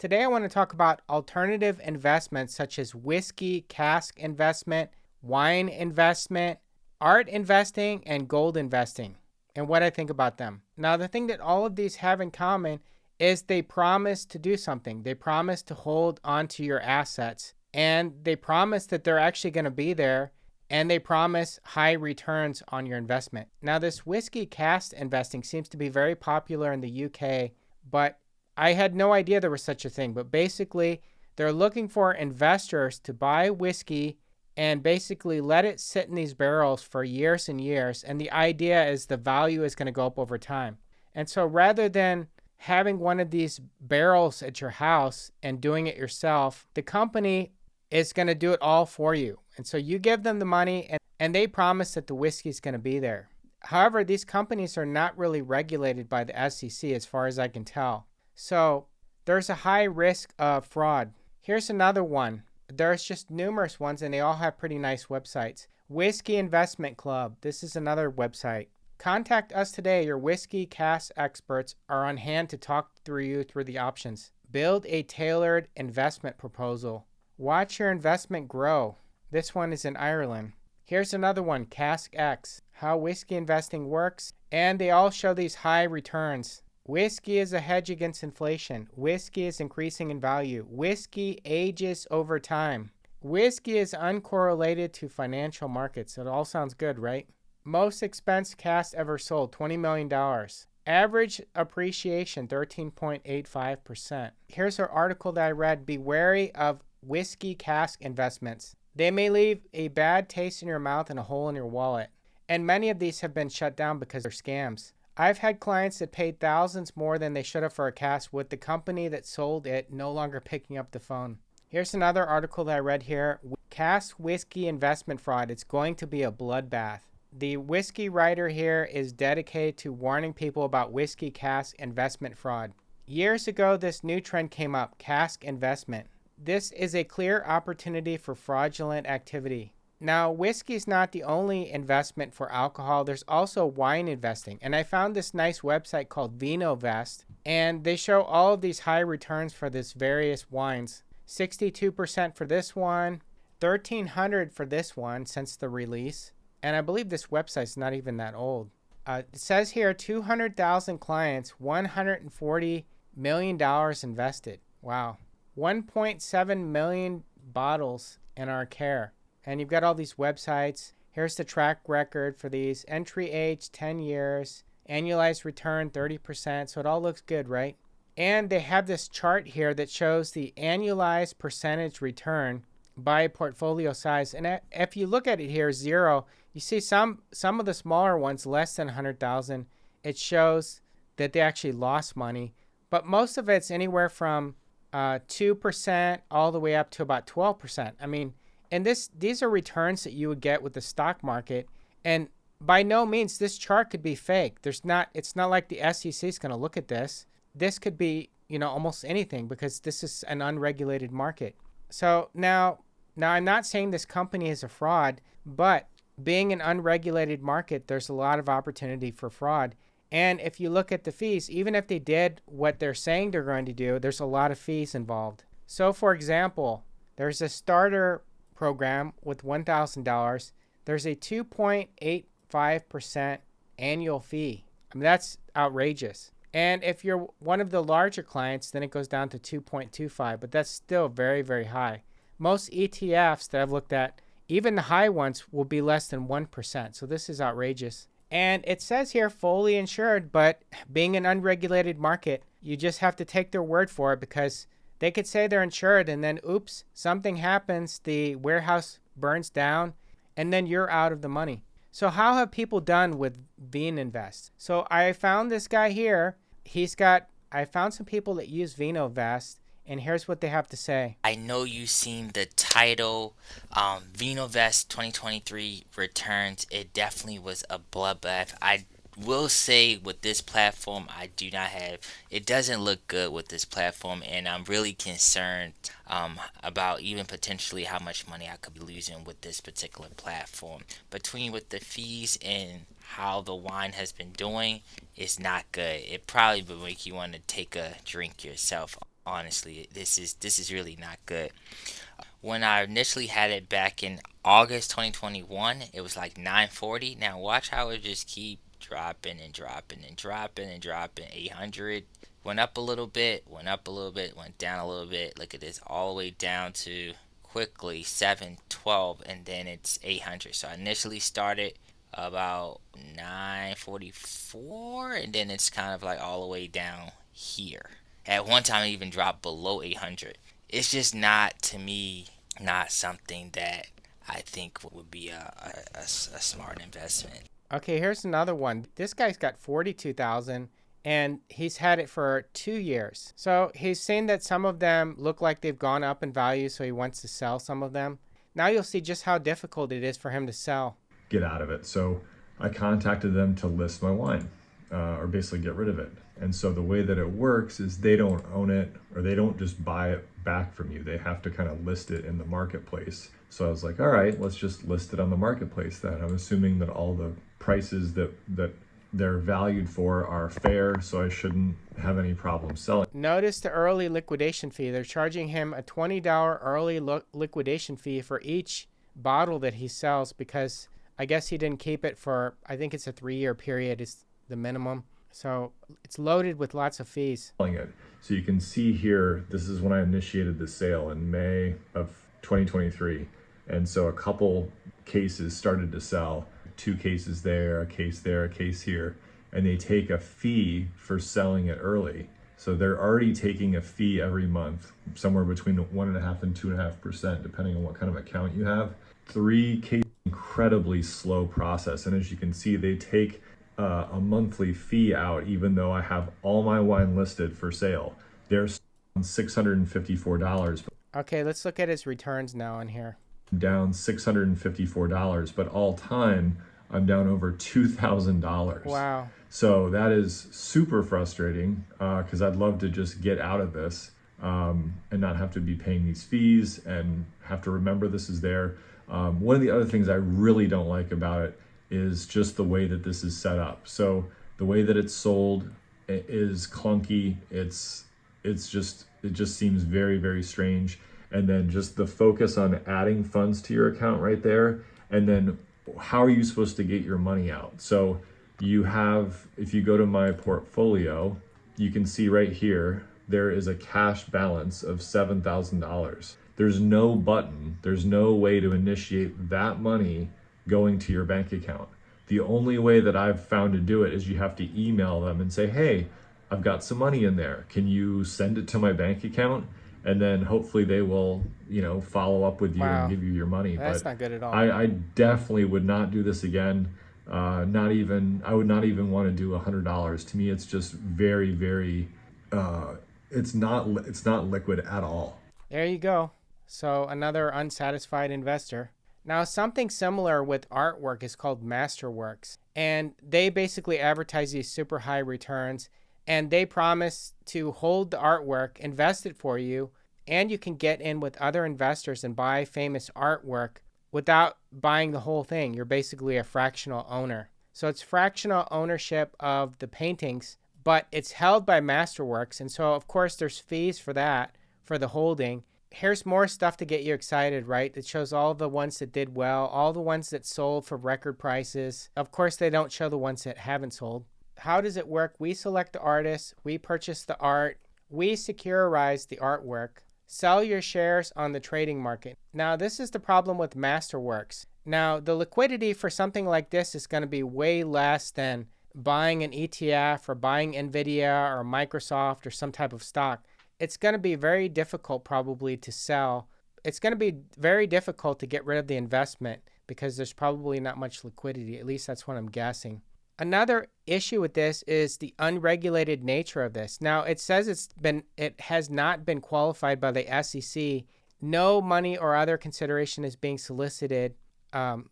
Today I want to talk about alternative investments such as whiskey, cask investment, wine investment, art investing, and gold investing, and what I think about them. Now, the thing that all of these have in common is they promise to do something. They promise to hold onto your assets, and they promise that they're actually going to be there, and they promise high returns on your investment. Now, this whiskey cask investing seems to be very popular in the UK, but I had no idea there was such a thing. But basically, they're looking for investors to buy whiskey and basically let it sit in these barrels for years and years. And the idea is the value is going to go up over time. And so rather than having one of these barrels at your house and doing it yourself, the company is going to do it all for you. And so you give them the money and they promise that the whiskey is going to be there. However, these companies are not really regulated by the SEC as far as I can tell. So there's a high risk of fraud. Here's another one. There's just numerous ones and they all have pretty nice websites. Whiskey Investment Club. This is another website. Contact us today. Your whiskey cask experts are on hand to talk through the options. Build a tailored investment proposal. Watch your investment grow. This one is in Ireland. Here's another one, Cask X. How whiskey investing works. And they all show these high returns. Whiskey is a hedge against inflation. Whiskey is increasing in value. Whiskey ages over time. Whiskey is uncorrelated to financial markets. It all sounds good, right? Most expensive cask ever sold, $20 million. Average appreciation, 13.85%. Here's an article that I read. Be wary of whiskey cask investments. They may leave a bad taste in your mouth and a hole in your wallet. And many of these have been shut down because they're scams. I've had clients that paid thousands more than they should have for a cask with the company that sold it no longer picking up the phone. Here's another article that I read here. Cask whiskey investment fraud. It's going to be a bloodbath. The whiskey writer here is dedicated to warning people about whiskey cask investment fraud. Years ago, this new trend came up, cask investment. This is a clear opportunity for fraudulent activity. Now, whiskey is not the only investment for alcohol. There's also wine investing. And I found this nice website called Vinovest. And they show all of these high returns for this various wines. 62% for this one. 1,300 for this one since the release. And I believe this website's not even that old. It says here 200,000 clients, $140 million invested. Wow. 1.7 million bottles in our care. And you've got all these websites. Here's the track record for these. Entry age, 10 years. Annualized return, 30%. So it all looks good, right? And they have this chart here that shows the annualized percentage return by portfolio size. And if you look at it here, 0, you see some of the smaller ones, less than 100,000. It shows that they actually lost money. But most of it's anywhere from 2% all the way up to about 12%. I mean, and these are returns that you would get with the stock market. And by no means, this chart could be fake. It's not like the SEC is going to look at this. This could be, almost anything because this is an unregulated market. So now I'm not saying this company is a fraud, but being an unregulated market, there's a lot of opportunity for fraud. And if you look at the fees, even if they did what they're saying they're going to do, there's a lot of fees involved. So for example, there's a starter program with $1,000. There's a 2.85% annual fee. I mean, that's outrageous. And if you're one of the larger clients, then it goes down to 2.25, but that's still very, very high. Most ETFs that I've looked at, even the high ones, will be less than 1%. So this is outrageous. And it says here fully insured, but being an unregulated market, you just have to take their word for it because they could say they're insured and then, oops, something happens, the warehouse burns down, and then you're out of the money. So how have people done with Vinovest? So I found this guy here. I found some people that use Vinovest, and here's what they have to say. I know you've seen the title, Vinovest 2023 returns. It definitely was a bloodbath. I will say with this platform, it doesn't look good with this platform, and I'm really concerned about even potentially how much money I could be losing with this particular platform. Between with the fees and how the wine has been doing, it's not good. It probably would make you want to take a drink yourself. Honestly, this is really not good. When I initially had it back in August 2021, it was like 940. Now watch how it just keep dropping and dropping and dropping and dropping. 800 went up a little bit, went up a little bit, went down a little bit. Look at this, all the way down to quickly 712, and then it's 800. So I initially started about 944, and then it's kind of like all the way down here. At one time, it even dropped below 800. It's just not, to me, not something that I think would be a smart investment. Okay, here's another one. This guy's got 42,000 and he's had it for 2 years. So he's saying that some of them look like they've gone up in value, so he wants to sell some of them. Now you'll see just how difficult it is for him to sell. Get out of it. So I contacted them to list my wine, or basically get rid of it. And so the way that it works is they don't own it, or they don't just buy it back from you. They have to kind of list it in the marketplace. So I was like, all right, let's just list it on the marketplace then. I'm assuming that all the prices that they're valued for are fair, so I shouldn't have any problem selling. Notice the early liquidation fee. They're charging him a $20 early liquidation fee for each bottle that he sells because I guess he didn't keep it for, I think it's a 3-year period is the minimum. So it's loaded with lots of fees. It. So you can see here, this is when I initiated the sale in May of 2023. And so a couple cases started to sell, 2 cases there, a case there, a case here, and they take a fee for selling it early. So they're already taking a fee every month, somewhere between 1.5% and 2.5%, depending on what kind of account you have. 3 cases, incredibly slow process. And as you can see, they take a monthly fee out, even though I have all my wine listed for sale. They're $654. Okay, let's look at his returns now on here. Down $654, but all time I'm down over $2,000. Wow. So that is super frustrating because I'd love to just get out of this and not have to be paying these fees and have to remember this is there. One of the other things I really don't like about it is just the way that this is set up. So the way that it's sold is clunky. It just seems very, very strange. And then just the focus on adding funds to your account right there. And then how are you supposed to get your money out? So you have, if you go to my portfolio, you can see right here, there is a cash balance of $7,000. There's no button, there's no way to initiate that money going to your bank account. The only way that I've found to do it is you have to email them and say, hey, I've got some money in there. Can you send it to my bank account? And then hopefully they will, follow up with you and give you your money. That's not good at all. I definitely would not do this again. I would not even want to do $100. To me, it's just very, very, it's not liquid at all. There you go. So another unsatisfied investor. Now, something similar with artwork is called masterworks. And they basically advertise these super high returns. And they promise to hold the artwork, invest it for you, and you can get in with other investors and buy famous artwork without buying the whole thing. You're basically a fractional owner. So it's fractional ownership of the paintings, but it's held by Masterworks. And so, of course, there's fees for that, for the holding. Here's more stuff to get you excited, right? It shows all the ones that did well, all the ones that sold for record prices. Of course, they don't show the ones that haven't sold. How does it work? We select the artist, we purchase the art, we securitize the artwork, sell your shares on the trading market. Now, this is the problem with Masterworks. Now, the liquidity for something like this is going to be way less than buying an ETF or buying Nvidia or Microsoft or some type of stock. It's going to be very difficult probably to sell. It's going to be very difficult to get rid of the investment because there's probably not much liquidity. At least that's what I'm guessing. Another issue with this is the unregulated nature of this. Now, it says it has not been qualified by the SEC. No money or other consideration is being solicited. And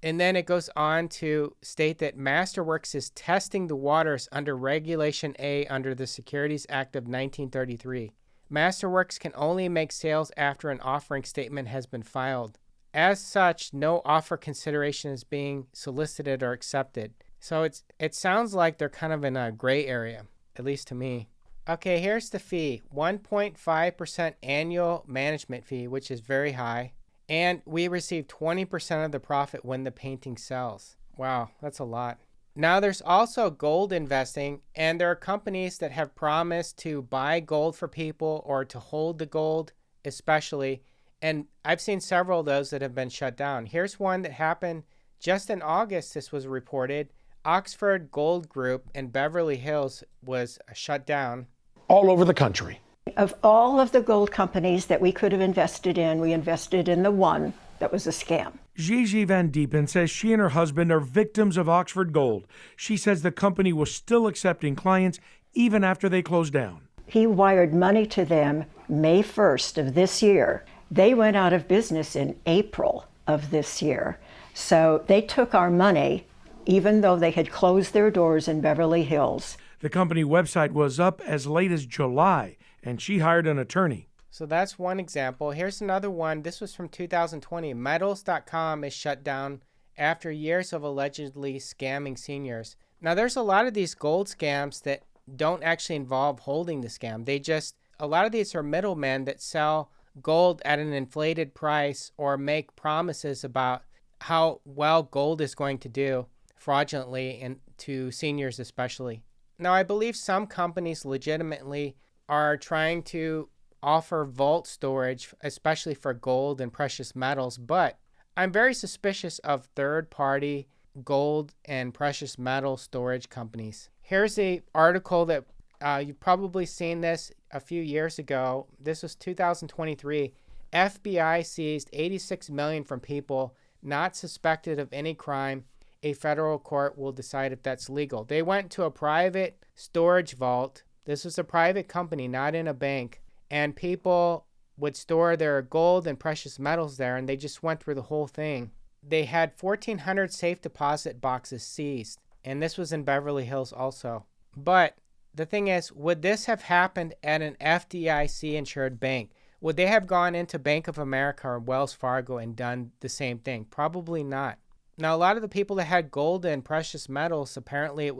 then it goes on to state that Masterworks is testing the waters under Regulation A under the Securities Act of 1933. Masterworks can only make sales after an offering statement has been filed. As such, no offer consideration is being solicited or accepted. So it sounds like they're kind of in a gray area, at least to me. Okay, here's the fee, 1.5% annual management fee, which is very high. And we receive 20% of the profit when the painting sells. Wow, that's a lot. Now there's also gold investing, and there are companies that have promised to buy gold for people or to hold the gold, especially. And I've seen several of those that have been shut down. Here's one that happened just in August. This was reported. Oxford Gold Group in Beverly Hills was shut down. All over the country. Of all of the gold companies that we could have invested in, we invested in the one that was a scam. Gigi Van Diepen says she and her husband are victims of Oxford Gold. She says the company was still accepting clients even after they closed down. He wired money to them May 1st of this year. They went out of business in April of this year. So they took our money even though they had closed their doors in Beverly Hills. The company website was up as late as July, and she hired an attorney. So that's one example. Here's another one. This was from 2020. Metals.com is shut down after years of allegedly scamming seniors. Now, there's a lot of these gold scams that don't actually involve holding the scam. A lot of these are middlemen that sell gold at an inflated price or make promises about how well gold is going to do fraudulently, and to seniors especially. Now, I believe some companies legitimately are trying to offer vault storage, especially for gold and precious metals, but I'm very suspicious of third-party gold and precious metal storage companies. Here's an article that you've probably seen this a few years ago. This was 2023. FBI seized $86 million from people not suspected of any crime. A federal court will decide if that's legal. They went to a private storage vault. This was a private company, not in a bank. And people would store their gold and precious metals there, and they just went through the whole thing. They had 1,400 safe deposit boxes seized, and this was in Beverly Hills also. But the thing is, would this have happened at an FDIC-insured bank? Would they have gone into Bank of America or Wells Fargo and done the same thing? Probably not. Now, a lot of the people that had gold and precious metals, apparently a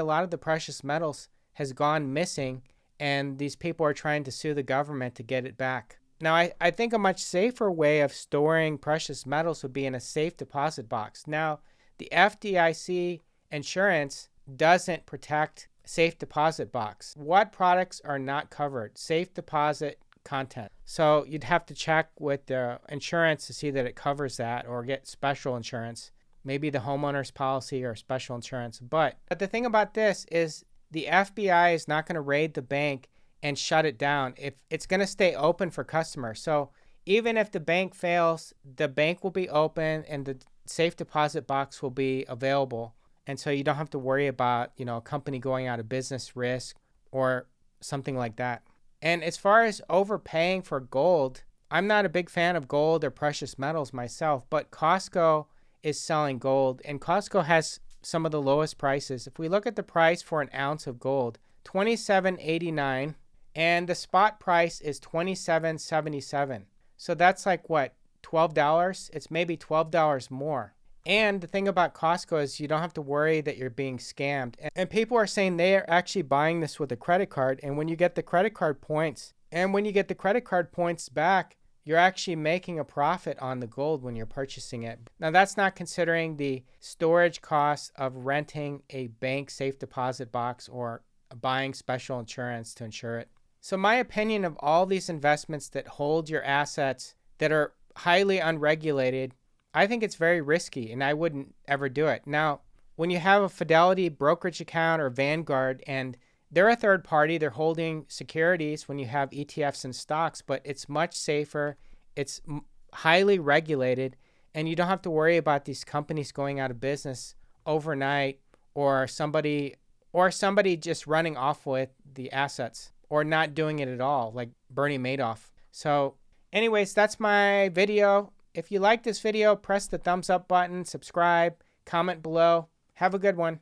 lot of the precious metals has gone missing, and these people are trying to sue the government to get it back. Now, I think a much safer way of storing precious metals would be in a safe deposit box. Now, the FDIC insurance doesn't protect safe deposit box. What products are not covered? Safe deposit content. So you'd have to check with the insurance to see that it covers that, or get special insurance, maybe the homeowner's policy or special insurance. But the thing about this is the FBI is not going to raid the bank and shut it down. If it's going to stay open for customers. So even if the bank fails, the bank will be open and the safe deposit box will be available. And so you don't have to worry about, a company going out of business risk or something like that. And as far as overpaying for gold, I'm not a big fan of gold or precious metals myself, but Costco is selling gold, and Costco has some of the lowest prices. If we look at the price for an ounce of gold, $27.89, and the spot price is $27.77. So that's like what, $12? It's maybe $12 more. And the thing about Costco is you don't have to worry that you're being scammed. And people are saying they are actually buying this with a credit card. And when you get the credit card points, back, you're actually making a profit on the gold when you're purchasing it. Now, that's not considering the storage costs of renting a bank safe deposit box or buying special insurance to insure it. So my opinion of all these investments that hold your assets that are highly unregulated, I think it's very risky, and I wouldn't ever do it. Now, when you have a Fidelity brokerage account or Vanguard, and they're a third party, they're holding securities when you have ETFs and stocks, but it's much safer, it's highly regulated, and you don't have to worry about these companies going out of business overnight, or somebody just running off with the assets, or not doing it at all, like Bernie Madoff. So anyways, that's my video. If you like this video, press the thumbs up button, subscribe, comment below. Have a good one.